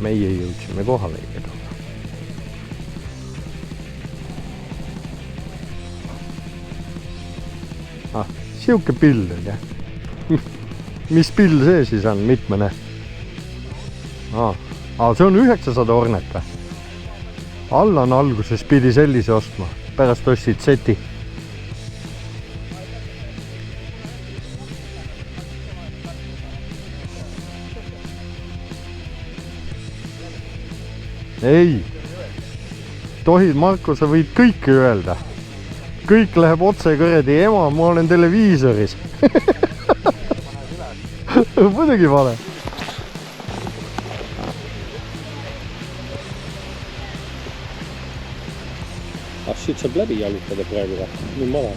meie jõudsime kohale igatahes. Siuke pill on jah. Mis pill see siis on, mitmene? See on 900 Hornet. Allan alguses pidi sellise ostma, pärast ostsid seti. Ei, tohid, Marko, sa võid kõike öelda. Kõik läheb otse kõredi, ema, ma olen televiisoris. Muidugi vale. Siit saab läbi jalutada praegu või? Nii mala.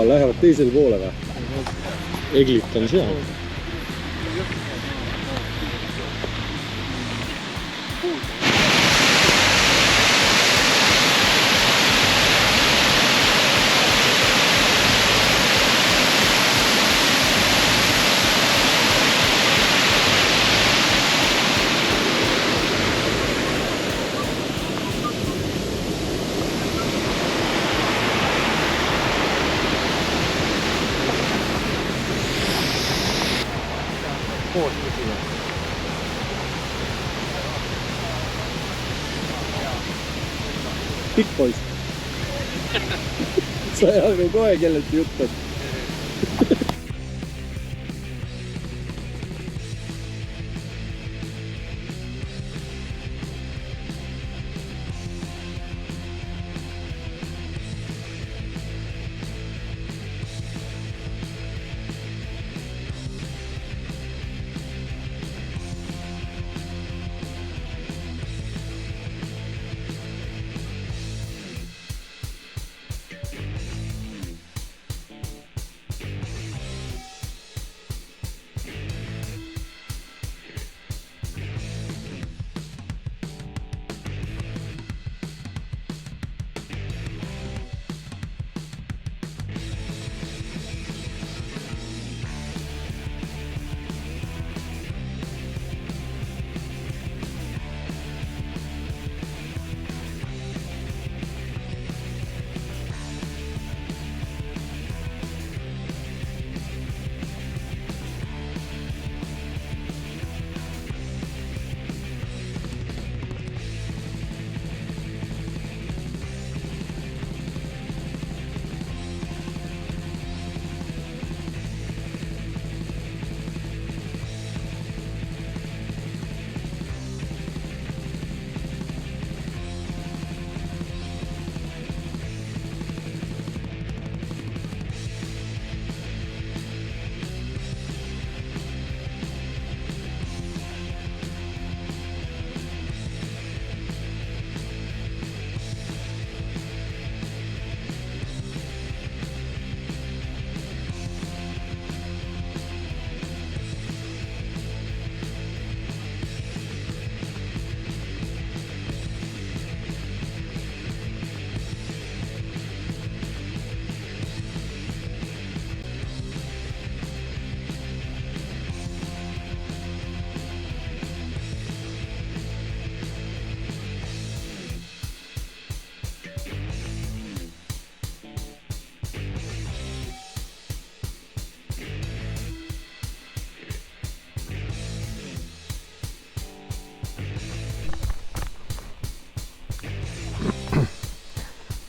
Lähevad teisel poole või? Eglit on seal. Pikk poiss. Sa ei arva kohe kellelt juttu.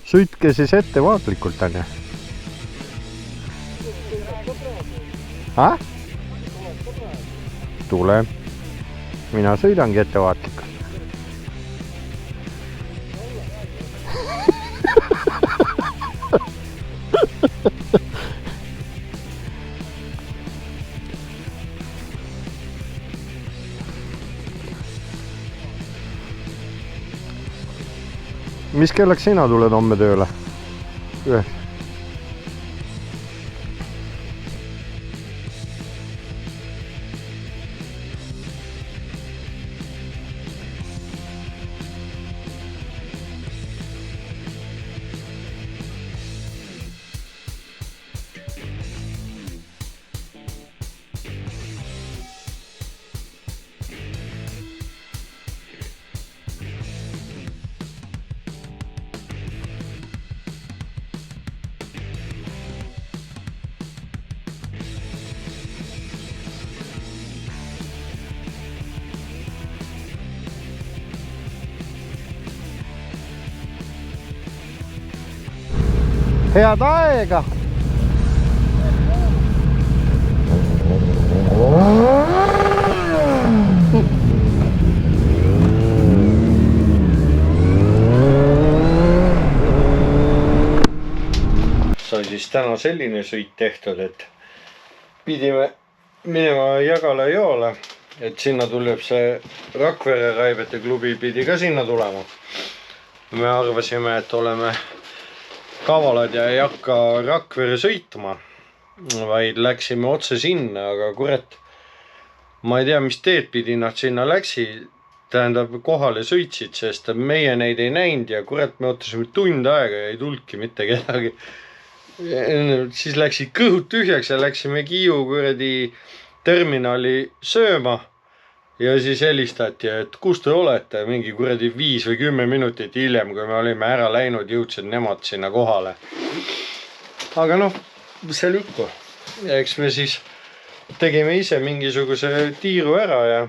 Sõitke siis ettevaatlikult, on ju? Tule. Mina sõidangi ettevaatlikult. Mis kellaks sina tuled homme tööle? head aega. Sai siis täna selline sõit tehtud, et pidime minema Jagala joole, et sinna tuleb see Rakvere Raibete klubi pidi ka sinna tulema. Me arvasime, et oleme kavalad ja ei hakka Rakvere sõitma, vaid läksime otse sinna, aga kurat, ma ei tea, mis teed pidi nad sinna läksid, tähendab kohale sõitsid, sest meie neid ei näinud ja kurat, me ootasime tund aega ja ei tulnudki mitte kedagi. Siis läksid kõhud tühjaks ja läksime Kiiu kuradi terminali sööma ja siis helistati, et kus te olete, mingi kuradi 5 või 10 minutit hiljem, kui me olime ära läinud, jõudsid nemad sinna kohale. Aga noh, see lükku. Ja eks me siis tegime ise mingisuguse tiiru ära ja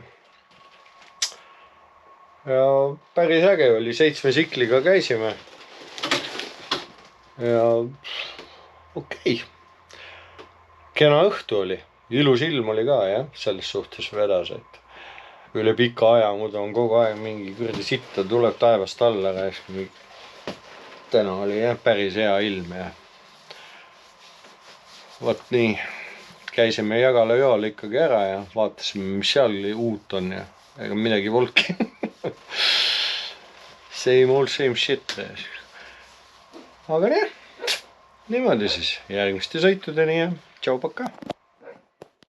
päris äge oli, 7 sikliga käisime ja okei. Kena õhtu oli, ilus ilm oli ka jah, selles suhtes vedas, et üle pika aja muidu on kogu aeg mingi kuradi sitta tuleb taevast alla. Täna oli jah päris hea ilm ja vot nii, käisime Jagala jool ikkagi ära ja vaatasime, mis seal uut on ja ega midagi volki. Same old same shit. Aga nii, niimoodi siis järgmiste sõitudeni ja tšau paka!